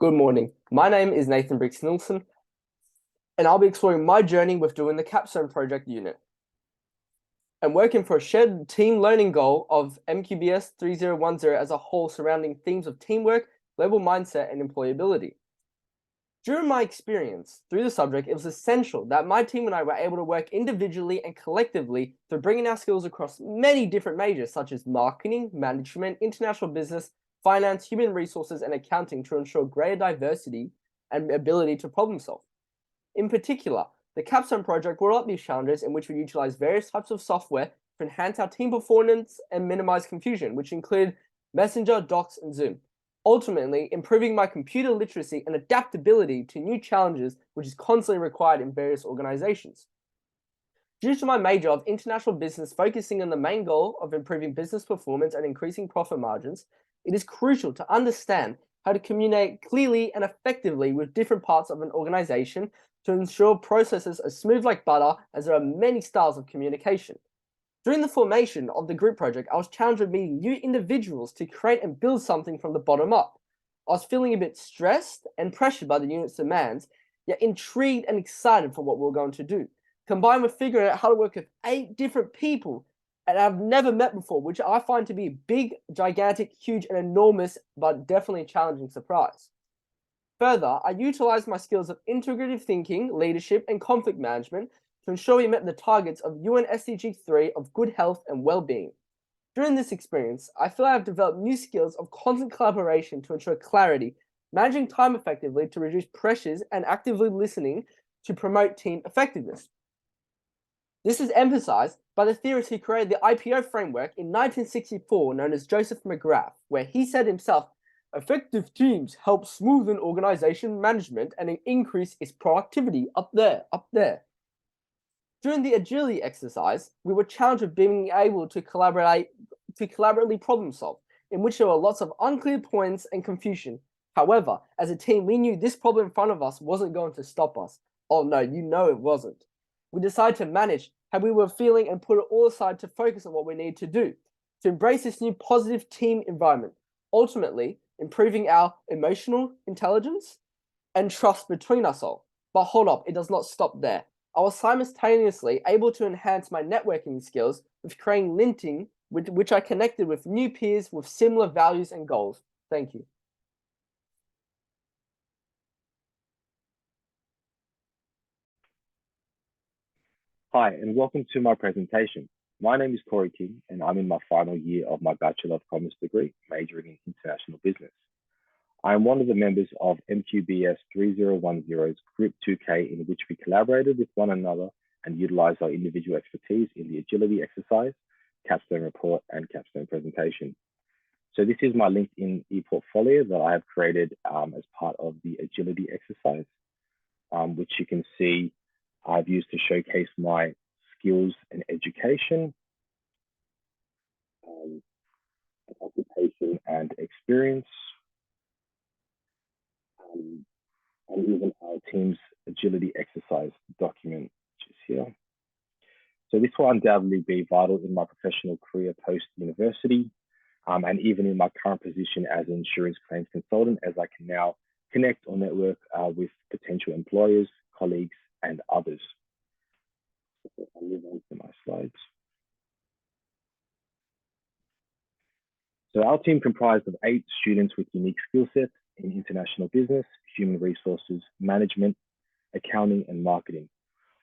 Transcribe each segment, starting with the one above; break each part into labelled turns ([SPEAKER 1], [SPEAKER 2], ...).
[SPEAKER 1] Good morning. My name is Nathan Briggs Nilsson, and I'll be exploring my journey with doing the Capstone Project unit and working for a shared team learning goal of MQB2023 as a whole surrounding themes of teamwork, global mindset, and employability. During my experience through the subject, it was essential that my team and I were able to work individually and collectively through bringing our skills across many different majors such as marketing, management, international business, finance, human resources, and accounting to ensure greater diversity and ability to problem solve. In particular, the Capstone project brought up these challenges in which we utilized various types of software to enhance our team performance and minimize confusion, which included Messenger, Docs, and Zoom. Ultimately, improving my computer literacy and adaptability to new challenges, which is constantly required in various organizations. Due to my major of international business focusing on the main goal of improving business performance and increasing profit margins, it is crucial to understand how to communicate clearly and effectively with different parts of an organization to ensure processes are smooth like butter, as there are many styles of communication. During the formation of the group project, I was challenged with meeting new individuals to create and build something from the bottom up. I was feeling a bit stressed and pressured by the unit's demands, yet intrigued and excited for what we were going to do, combined with figuring out how to work with 8 different people and I've never met before, which I find to be a big, gigantic, huge, and enormous, but definitely a challenging surprise. Further, I utilized my skills of integrative thinking, leadership, and conflict management to ensure we met the targets of UN SDG 3 of good health and well-being. During this experience, I feel I have developed new skills of constant collaboration to ensure clarity, managing time effectively to reduce pressures, and actively listening to promote team effectiveness. This is emphasized by the theorist who created the IPO framework in 1964, known as Joseph McGrath, where he said himself, "Effective teams help smoothen organization management and increase its productivity." Up there. During the agility exercise, we were challenged with being able to collaboratively problem solve, in which there were lots of unclear points and confusion. However, as a team, we knew this problem in front of us wasn't going to stop us. Oh no, you know it wasn't. We decided to manage how we were feeling and put it all aside to focus on what we need to do, to embrace this new positive team environment, ultimately improving our emotional intelligence and trust between us all. But hold up, it does not stop there. I was simultaneously able to enhance my networking skills with creating linting, with which I connected with new peers with similar values and goals. Thank you.
[SPEAKER 2] Hi, and welcome to my presentation. My name is Corey King, and I'm in my final year of my Bachelor of Commerce degree, majoring in International Business. I am one of the members of MQBS 3010's Group 2K, in which we collaborated with one another and utilized our individual expertise in the agility exercise, capstone report, and capstone presentation. So this is my LinkedIn e-portfolio that I have created as part of the agility exercise, which you can see I've used to showcase my skills and education, occupation and experience, and even our team's agility exercise document, which is here. So this will undoubtedly be vital in my professional career post-university, and even in my current position as an insurance claims consultant, as I can now connect or network with potential employers, colleagues, and others. I'll move on to my slides. So our team comprised of 8 students with unique skill sets in international business, human resources, management, accounting, and marketing.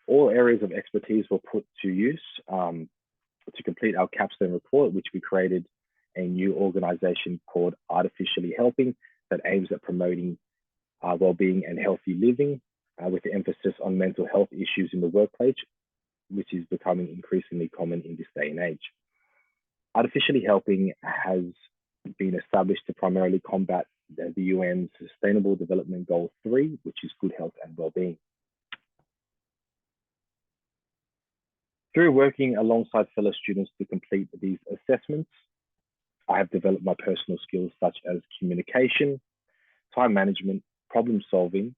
[SPEAKER 2] All areas of expertise were put to use to complete our capstone report, which we created a new organization called ArtificiallyHelping that aims at promoting well-being and healthy living, with the emphasis on mental health issues in the workplace, which is becoming increasingly common in this day and age. ArtificiallyHelping has been established to primarily combat the UN's Sustainable Development Goal 3, which is good health and well-being. Through working alongside fellow students to complete these assessments, I have developed my personal skills such as communication, time management, problem solving,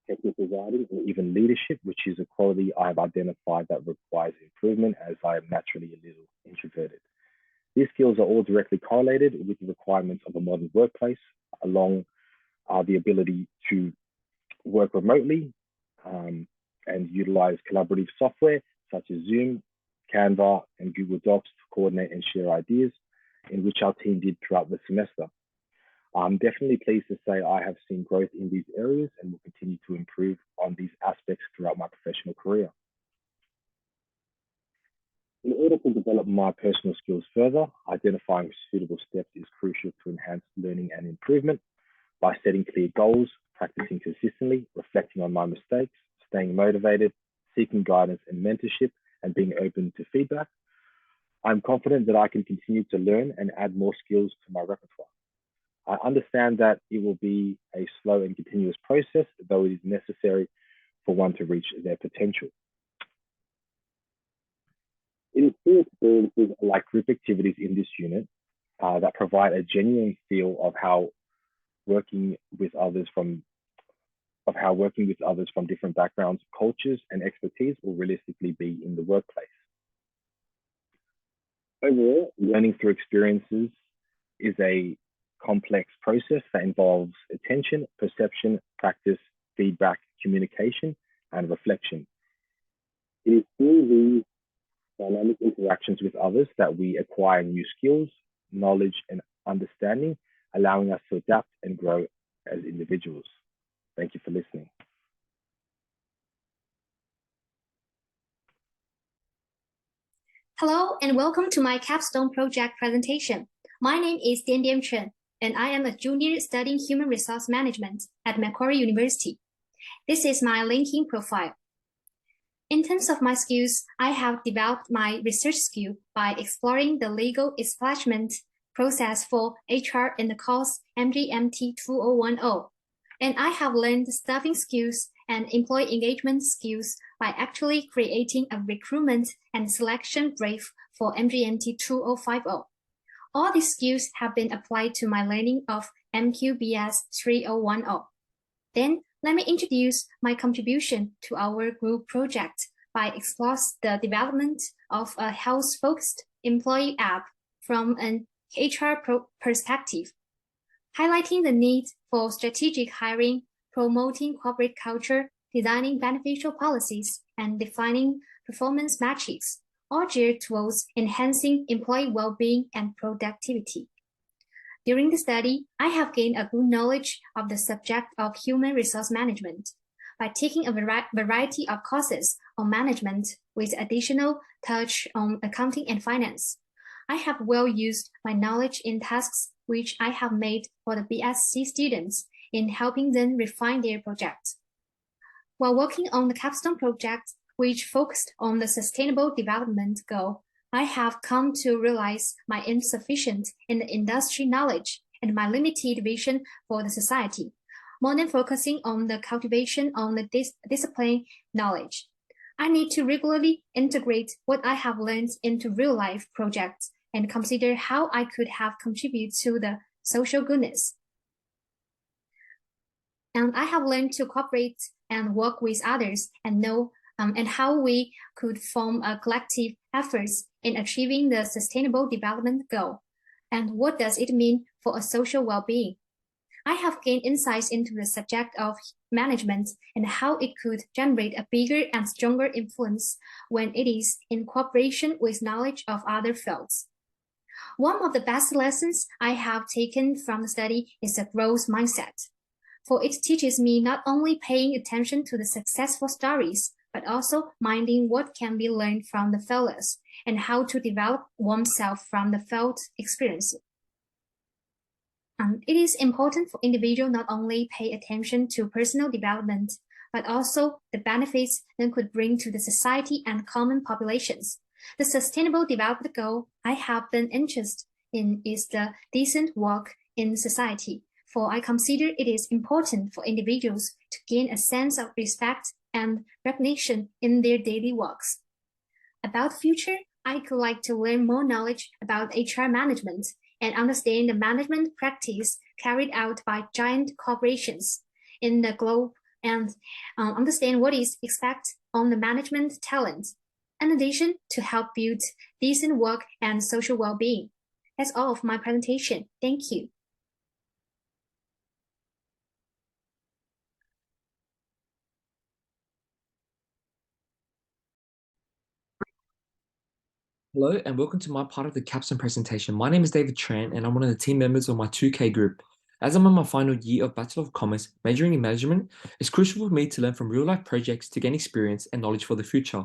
[SPEAKER 2] technical writing, and even leadership, which is a quality I have identified that requires improvement, as I am naturally a little introverted. These skills are all directly correlated with the requirements of a modern workplace, along the ability to work remotely and utilize collaborative software such as Zoom, Canva, and Google Docs to coordinate and share ideas, in which our team did throughout the semester. I'm definitely pleased to say I have seen growth in these areas and will continue to improve on these aspects throughout my professional career. In order to develop my personal skills further, identifying suitable steps is crucial to enhance learning and improvement. By setting clear goals, practicing consistently, reflecting on my mistakes, staying motivated, seeking guidance and mentorship, and being open to feedback, I'm confident that I can continue to learn and add more skills to my repertoire. I understand that it will be a slow and continuous process, though it is necessary for one to reach their potential. It is through experiences like group activities in this unit that provide a genuine feel of how working with others from different backgrounds, cultures, and expertise will realistically be in the workplace. Overall, learning through experiences is a complex process that involves attention, perception, practice, feedback, communication, and reflection. It is through these dynamic interactions with others that we acquire new skills, knowledge, and understanding, allowing us to adapt and grow as individuals. Thank you for listening.
[SPEAKER 3] Hello and welcome to my capstone project presentation. My name is Dian Chen, and I am a junior studying human resource management at Macquarie University. This is my LinkedIn profile. In terms of my skills, I have developed my research skill by exploring the legal establishment process for HR in the course MQB2023, and I have learned staffing skills and employee engagement skills by actually creating a recruitment and selection brief for MQB2050. All these skills have been applied to my learning of MQBS3010. Then let me introduce my contribution to our group project by exploring the development of a health-focused employee app from an HR perspective, highlighting the need for strategic hiring, promoting corporate culture, designing beneficial policies, and defining performance metrics, all geared towards enhancing employee well-being and productivity. During the study, I have gained a good knowledge of the subject of human resource management by taking a variety of courses on management with additional touch on accounting and finance. I have well used my knowledge in tasks which I have made for the BSc students in helping them refine their projects. While working on the capstone project, which focused on the sustainable development goal, I have come to realize my insufficient in the industry knowledge and my limited vision for the society, more than focusing on the cultivation of the discipline knowledge. I need to regularly integrate what I have learned into real-life projects and consider how I could have contributed to the social goodness. And I have learned to cooperate and work with others and know and how we could form a collective efforts in achieving the sustainable development goal. And what does it mean for a social well-being? I have gained insights into the subject of management and how it could generate a bigger and stronger influence when it is in cooperation with knowledge of other fields. One of the best lessons I have taken from the study is a growth mindset, for it teaches me not only paying attention to the successful stories, but also minding what can be learned from the failures and how to develop oneself from the failed experiences. It is important for individuals not only pay attention to personal development, but also the benefits they could bring to the society and common populations. The sustainable development goal I have been interested in is the decent work in society, for I consider it is important for individuals to gain a sense of respect and recognition in their daily works. About the future, I would like to learn more knowledge about HR management and understand the management practice carried out by giant corporations in the globe and understand what is expected on the management talent, in addition to help build decent work and social well-being. That's all of my presentation. Thank you.
[SPEAKER 4] Hello and welcome to my part of the capstone presentation. My name is David Tran and I'm one of the team members of my 2K group. As I'm in my final year of Bachelor of Commerce, majoring in management, it's crucial for me to learn from real-life projects to gain experience and knowledge for the future.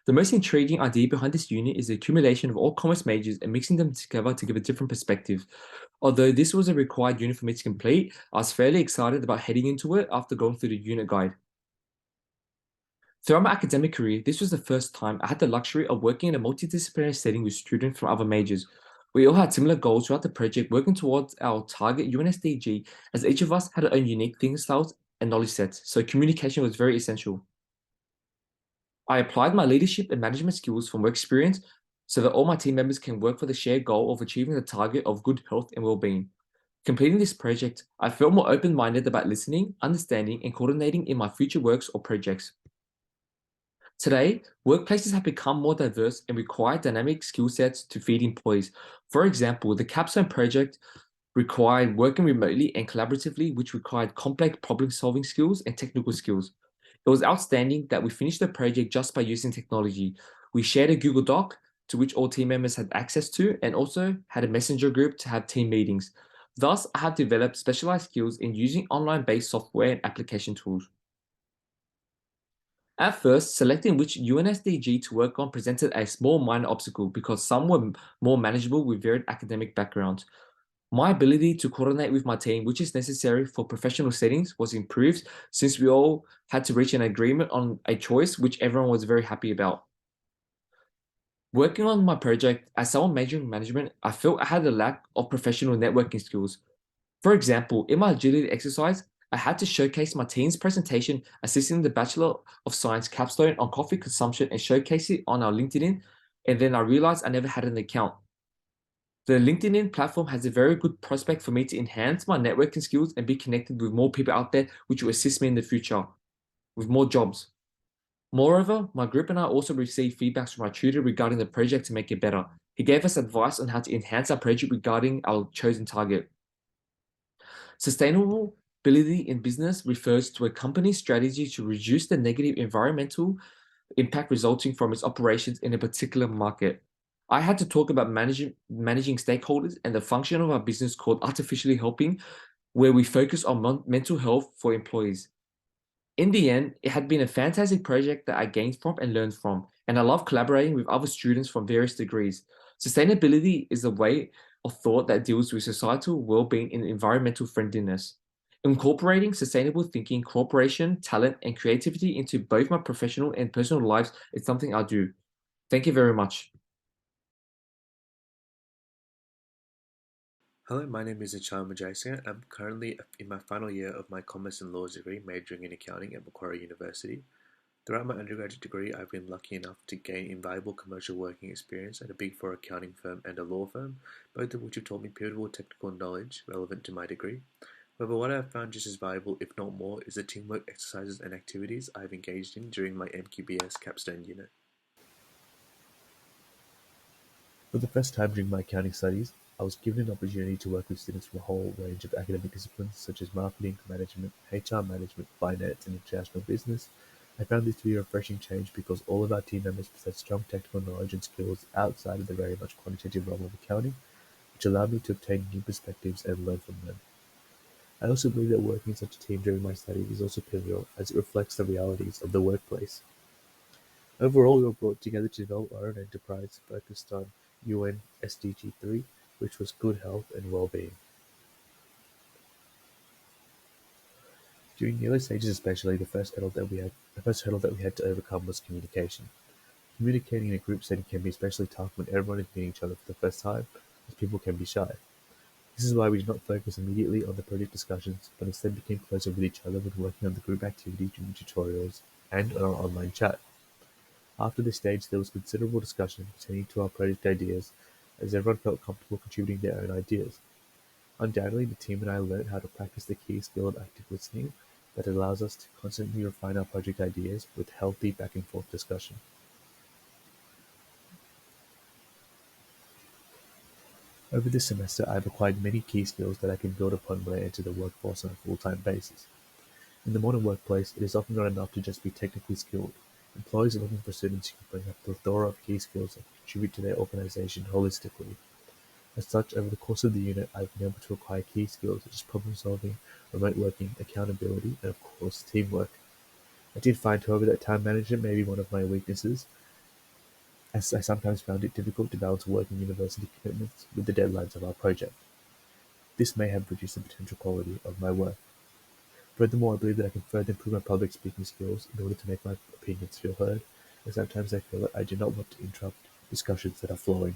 [SPEAKER 4] The most intriguing idea behind this unit is the accumulation of all commerce majors and mixing them together to give a different perspective. Although this was a required unit for me to complete, I was fairly excited about heading into it after going through the unit guide. Throughout my academic career, this was the first time I had the luxury of working in a multidisciplinary setting with students from other majors. We all had similar goals throughout the project, working towards our target UNSDG, as each of us had our own unique thinking styles and knowledge sets, so communication was very essential. I applied my leadership and management skills from work experience so that all my team members can work for the shared goal of achieving the target of good health and well-being. Completing this project, I felt more open-minded about listening, understanding, and coordinating in my future works or projects. Today, workplaces have become more diverse and require dynamic skill sets to feed employees. For example, the Capstone project required working remotely and collaboratively, which required complex problem-solving skills and technical skills. It was outstanding that we finished the project just by using technology. We shared a Google Doc to which all team members had access to and also had a messenger group to have team meetings. Thus, I have developed specialized skills in using online-based software and application tools. At first, selecting which UNSDG to work on presented a small minor obstacle because some were more manageable with varied academic backgrounds. My ability to coordinate with my team, which is necessary for professional settings, was improved since we all had to reach an agreement on a choice which everyone was very happy about. Working on my project, as someone majoring in management, I felt I had a lack of professional networking skills. For example, in my agility exercise, I had to showcase my team's presentation assisting the Bachelor of Science capstone on coffee consumption and showcase it on our LinkedIn, and then I realized I never had an account. The LinkedIn platform has a very good prospect for me to enhance my networking skills and be connected with more people out there, which will assist me in the future with more jobs. Moreover, my group and I also received feedbacks from our tutor regarding the project to make it better. He gave us advice on how to enhance our project regarding our chosen target. Sustainability in business refers to a company's strategy to reduce the negative environmental impact resulting from its operations in a particular market. I had to talk about managing stakeholders and the function of our business called Artificially Helping, where we focus on mental health for employees. In the end, it had been a fantastic project that I gained from and learned from, and I love collaborating with other students from various degrees. Sustainability is a way of thought that deals with societal well-being and environmental friendliness. Incorporating sustainable thinking, cooperation, talent, and creativity into both my professional and personal lives is something I do. Thank you very much.
[SPEAKER 5] Hello, my name is Achal Majayasinghe. I'm currently in my final year of my Commerce and Laws degree, majoring in accounting at Macquarie University. Throughout my undergraduate degree, I've been lucky enough to gain invaluable commercial working experience at a Big Four accounting firm and a law firm, both of which have taught me pivotal technical knowledge relevant to my degree. However, what I have found just as valuable, if not more, is the teamwork exercises and activities I've engaged in during my MQBS capstone unit. For the first time during my accounting studies, I was given an opportunity to work with students from a whole range of academic disciplines such as marketing, management, HR management, finance, and international business. I found this to be a refreshing change because all of our team members possess strong technical knowledge and skills outside of the very much quantitative realm of accounting, which allowed me to obtain new perspectives and learn from them. I also believe that working in such a team during my study is also pivotal as it reflects the realities of the workplace. Overall, we were brought together to develop our own enterprise focused on UN SDG 3, which was good health and well-being. During the early stages especially, the first hurdle that we had to overcome was communication. Communicating in a group setting can be especially tough when everyone is meeting each other for the first time, as people can be shy. This is why we did not focus immediately on the project discussions, but instead became closer with each other when working on the group activity during tutorials and on our online chat. After this stage, there was considerable discussion pertaining to our project ideas, as everyone felt comfortable contributing their own ideas. Undoubtedly, the team and I learned how to practice the key skill of active listening that allows us to constantly refine our project ideas with healthy back-and-forth discussion. Over this semester, I have acquired many key skills that I can build upon when I enter the workforce on a full-time basis. In the modern workplace, it is often not enough to just be technically skilled. Employees are looking for students who can bring a plethora of key skills that contribute to their organization holistically. As such, over the course of the unit, I've been able to acquire key skills such as problem solving, remote working, accountability, and of course, teamwork. I did find, however, that time management may be one of my weaknesses, as I sometimes found it difficult to balance work and university commitments with the deadlines of our project. This may have reduced the potential quality of my work. Furthermore, I believe that I can further improve my public speaking skills in order to make my opinions feel heard, and sometimes I feel that I do not want to interrupt discussions that are flowing.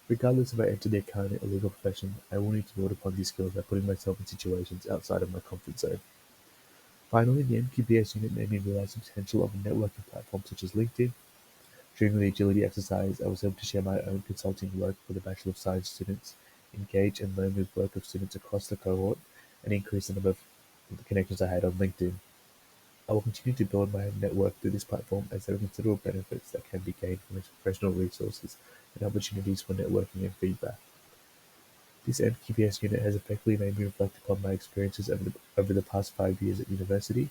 [SPEAKER 5] Regardless if I enter the accounting or legal profession, I will need to build upon these skills by putting myself in situations outside of my comfort zone. Finally, the MQBS unit made me realize the potential of a networking platform such as LinkedIn. During the agility exercise, I was able to share my own consulting work with the Bachelor of Science students, engage and learn with work of students across the cohort, and increase the number of connections I had on LinkedIn. I will continue to build my network through this platform as there are considerable benefits that can be gained from its professional resources and opportunities for networking and feedback. This MQBS unit has effectively made me reflect upon my experiences over the past 5 years at university.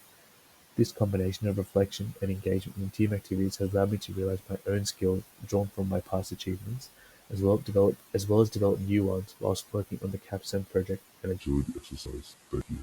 [SPEAKER 5] This combination of reflection and engagement in team activities has allowed me to realize my own skills drawn from my past achievements, as well as develop new ones whilst working on the capstone project and agility exercise. Thank you.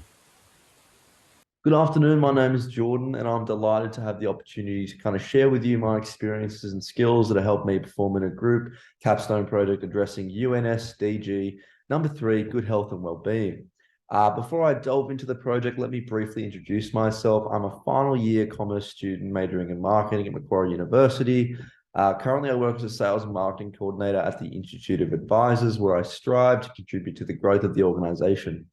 [SPEAKER 6] Good afternoon, my name is Jordan, and I'm delighted to have the opportunity to kind of share with you my experiences and skills that have helped me perform in a group capstone project addressing SDG number 3, good health and well-being. Before I delve into the project, let me briefly introduce myself. I'm a final year commerce student majoring in marketing at Macquarie University. Currently, I work as a sales and marketing coordinator at the Institute of Advisors, where I strive to contribute to the growth of the organization.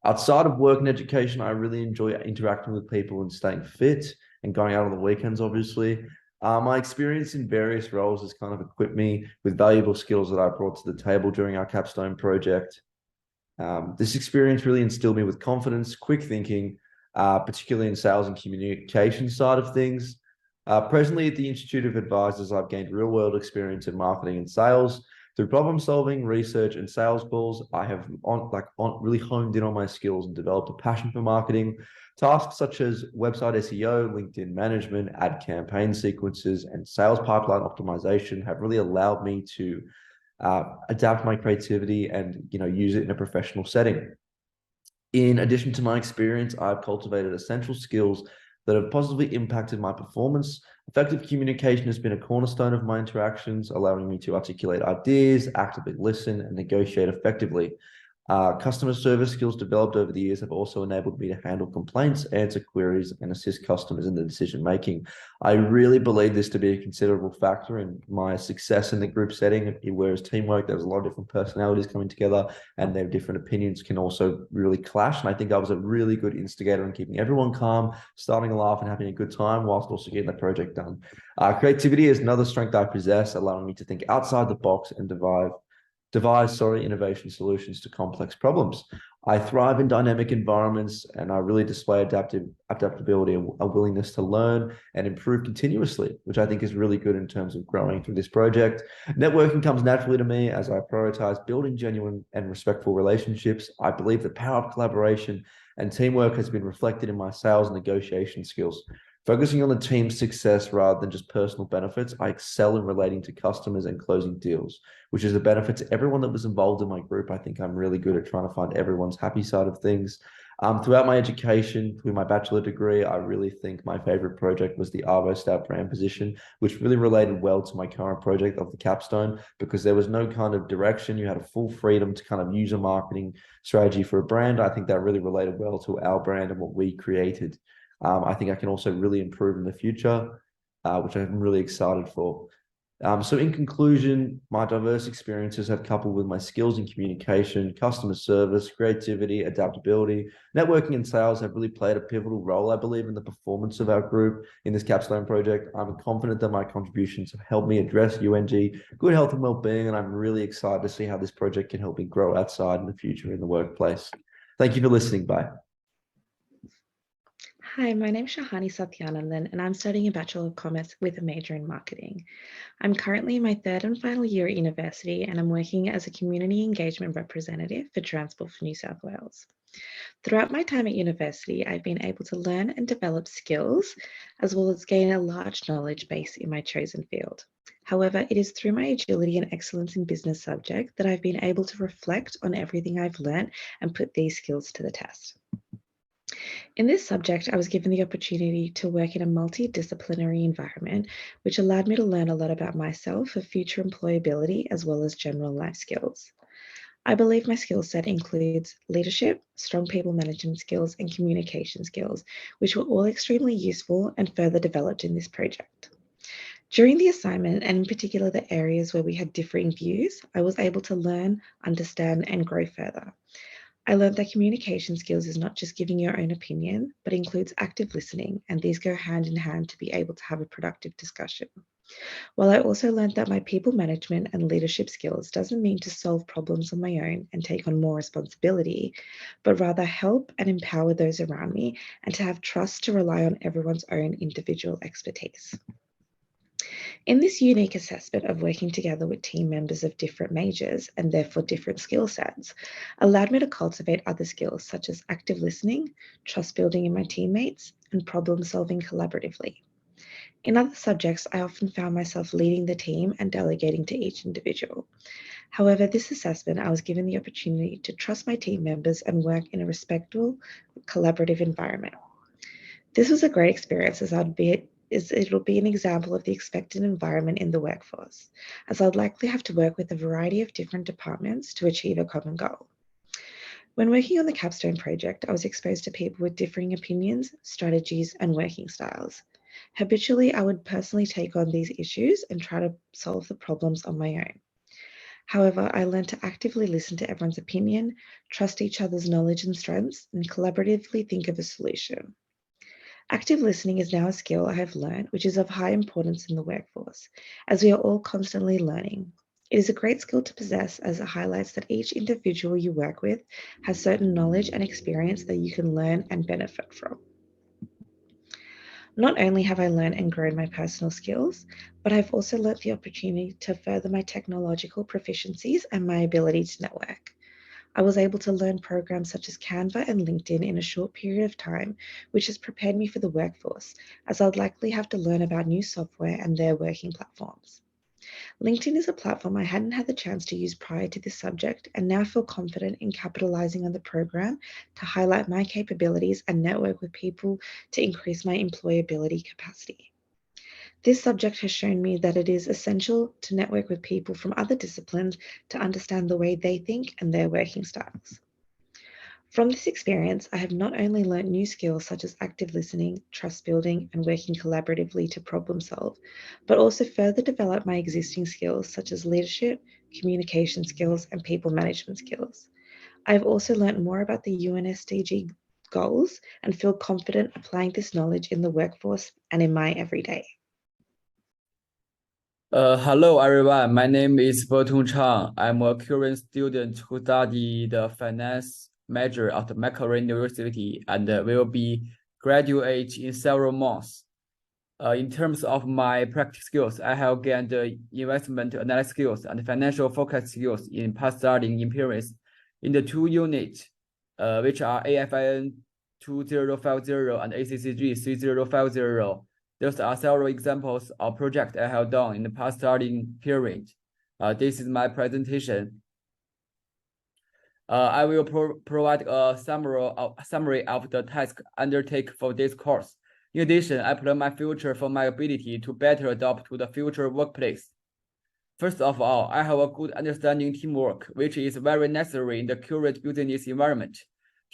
[SPEAKER 6] Outside of work and education, I really enjoy interacting with people and staying fit and going out on the weekends, obviously. My experience in various roles has kind of equipped me with valuable skills that I brought to the table during our capstone project. This experience really instilled me with confidence, quick thinking, particularly in sales and communication side of things. Presently at the Institute of Advisors, I've gained real-world experience in marketing and sales. Through problem solving, research, and sales calls, I have really honed in on my skills and developed a passion for marketing. Tasks such as website SEO, LinkedIn management, ad campaign sequences, and sales pipeline optimization have really allowed me to adapt my creativity and use it in a professional setting. In addition to my experience, I've cultivated essential skills that have positively impacted my performance. Effective communication has been a cornerstone of my interactions, allowing me to articulate ideas, actively listen, and negotiate effectively. Customer service skills developed over the years have also enabled me to handle complaints, answer queries, and assist customers in the decision-making. I really believe this to be a considerable factor in my success in the group setting, whereas teamwork, there's a lot of different personalities coming together and their different opinions can also really clash. And I think I was a really good instigator in keeping everyone calm, starting a laugh and having a good time whilst also getting the project done. Creativity is another strength I possess, allowing me to think outside the box and devise innovation solutions to complex problems. I thrive in dynamic environments and I really display adaptability and a willingness to learn and improve continuously, which I think is really good in terms of growing through this project. Networking comes naturally to me as I prioritize building genuine and respectful relationships. I believe the power of collaboration and teamwork has been reflected in my sales and negotiation skills. Focusing on the team's success rather than just personal benefits, I excel in relating to customers and closing deals, which is a benefit to everyone that was involved in my group. I think I'm really good at trying to find everyone's happy side of things. Throughout my education, through my bachelor degree, I really think my favorite project was the ArtificiallyHelping brand position, which really related well to my current project of the capstone because there was no kind of direction. You had a full freedom to kind of use a marketing strategy for a brand. I think that really related well to our brand and what we created. I think I can also really improve in the future, which I'm really excited for. So in conclusion, my diverse experiences have coupled with my skills in communication, customer service, creativity, adaptability, networking and sales have really played a pivotal role, I believe, in the performance of our group in this capstone project. I'm confident that my contributions have helped me address UNG, good health and well-being, and I'm really excited to see how this project can help me grow outside in the future in the workplace. Thank you for listening. Bye.
[SPEAKER 7] Hi, my name is Shahani Satyanandan, and I'm studying a Bachelor of Commerce with a major in marketing. I'm currently in my third and final year at university, and I'm working as a community engagement representative for Transport for New South Wales. Throughout my time at university, I've been able to learn and develop skills, as well as gain a large knowledge base in my chosen field. However, it is through my agility and excellence in business subject that I've been able to reflect on everything I've learned and put these skills to the test. In this subject, I was given the opportunity to work in a multidisciplinary environment, which allowed me to learn a lot about myself for future employability as well as general life skills. I believe my skill set includes leadership, strong people management skills, and communication skills, which were all extremely useful and further developed in this project. During the assignment, and in particular the areas where we had differing views, I was able to learn, understand, and grow further. I learned that communication skills is not just giving your own opinion, but includes active listening, and these go hand in hand to be able to have a productive discussion. While I also learned that my people management and leadership skills doesn't mean to solve problems on my own and take on more responsibility, but rather help and empower those around me and to have trust to rely on everyone's own individual expertise. In this unique assessment of working together with team members of different majors and therefore different skill sets allowed me to cultivate other skills such as active listening, trust building in my teammates, and problem solving collaboratively. In other subjects, I often found myself leading the team and delegating to each individual. However, this assessment, I was given the opportunity to trust my team members and work in a respectful, collaborative environment. This was a great experience as it'll be an example of the expected environment in the workforce, as I'd likely have to work with a variety of different departments to achieve a common goal. When working on the capstone project, I was exposed to people with differing opinions, strategies, and working styles. Habitually, I would personally take on these issues and try to solve the problems on my own. However, I learned to actively listen to everyone's opinion, trust each other's knowledge and strengths, and collaboratively think of a solution. Active listening is now a skill I have learned, which is of high importance in the workforce, as we are all constantly learning. It is a great skill to possess as it highlights that each individual you work with has certain knowledge and experience that you can learn and benefit from. Not only have I learned and grown my personal skills, but I've also learnt the opportunity to further my technological proficiencies and my ability to network. I was able to learn programs such as Canva and LinkedIn in a short period of time, which has prepared me for the workforce, as I'd likely have to learn about new software and their working platforms. LinkedIn is a platform I hadn't had the chance to use prior to this subject, and now feel confident in capitalizing on the program to highlight my capabilities and network with people to increase my employability capacity. This subject has shown me that it is essential to network with people from other disciplines to understand the way they think and their working styles. From this experience, I have not only learnt new skills such as active listening, trust building, and working collaboratively to problem solve, but also further developed my existing skills such as leadership, communication skills, and people management skills. I have also learnt more about the UN SDG goals and feel confident applying this knowledge in the workforce and in my everyday.
[SPEAKER 8] Hello everyone, my name is Bertung Chang. I'm a current student who studied the finance major at Macquarie University and will be graduate in several months. In terms of my practice skills, I have gained investment analysis skills and financial forecast skills in past studying experience in the two units, which are AFIN 2050 and ACCG 3050. Those are several examples of projects I have done in the past studying period. This is my presentation. I will provide a summary of the task undertaken for this course. In addition, I plan my future for my ability to better adapt to the future workplace. First of all, I have a good understanding teamwork, which is very necessary in the current business environment.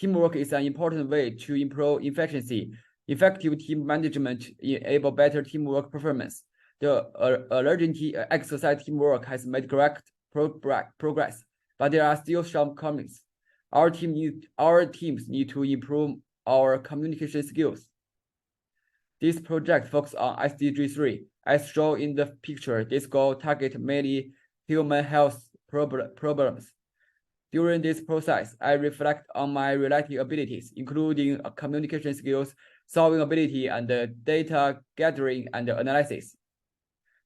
[SPEAKER 8] Teamwork is an important way to improve efficiency. Effective team management enable better teamwork performance. The urgently exercise teamwork has made correct progress, but there are still shortcomings. Our teams need to improve our communication skills. This project focuses on SDG 3. As shown in the picture, this goal targets mainly human health problems. During this process, I reflect on my related abilities, including communication skills, solving ability, and data gathering and analysis.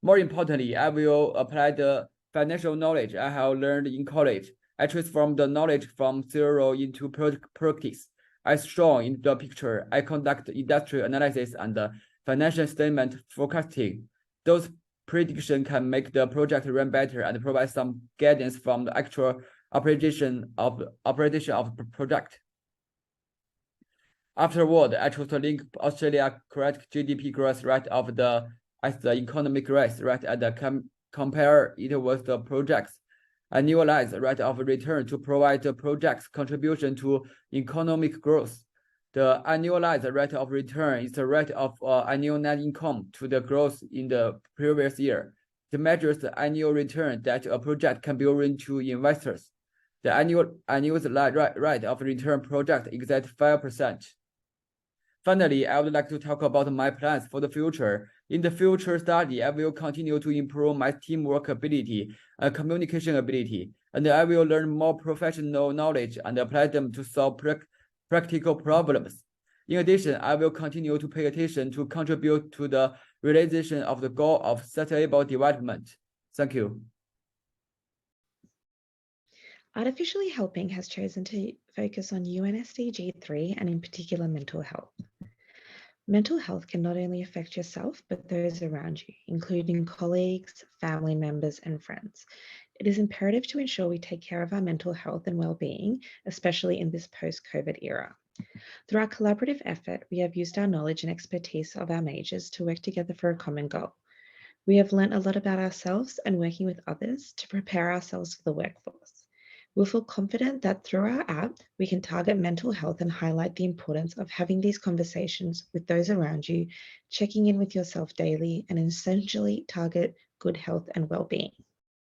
[SPEAKER 8] More importantly, I will apply the financial knowledge I have learned in college. I transform the knowledge from theory into practice. As shown in the picture, I conduct industry analysis and financial statement forecasting. Those predictions can make the project run better and provide some guidance from the actual operation of the project. Afterward, I chose to link Australia correct GDP growth rate of the economic growth rate and compare it with the project's annualized rate of return to provide the project's contribution to economic growth. The annualized rate of return is the rate of annual net income to the growth in the previous year. It measures the annual return that a project can bring to investors. The annual rate of return project is at 5%. Finally, I would like to talk about my plans for the future. In the future study, I will continue to improve my teamwork ability and communication ability, and I will learn more professional knowledge and apply them to solve practical problems. In addition, I will continue to pay attention to contribute to the realization of the goal of sustainable development. Thank you.
[SPEAKER 7] Artificially Helping has chosen to focus on UN SDG 3 and in particular mental health. Mental health can not only affect yourself, but those around you, including colleagues, family members, and friends. It is imperative to ensure we take care of our mental health and well-being, especially in this post-COVID era. Through our collaborative effort, we have used our knowledge and expertise of our majors to work together for a common goal. We have learned a lot about ourselves and working with others to prepare ourselves for the workforce. We'll feel confident that through our app, we can target mental health and highlight the importance of having these conversations with those around you, checking in with yourself daily, and essentially target good health and well-being.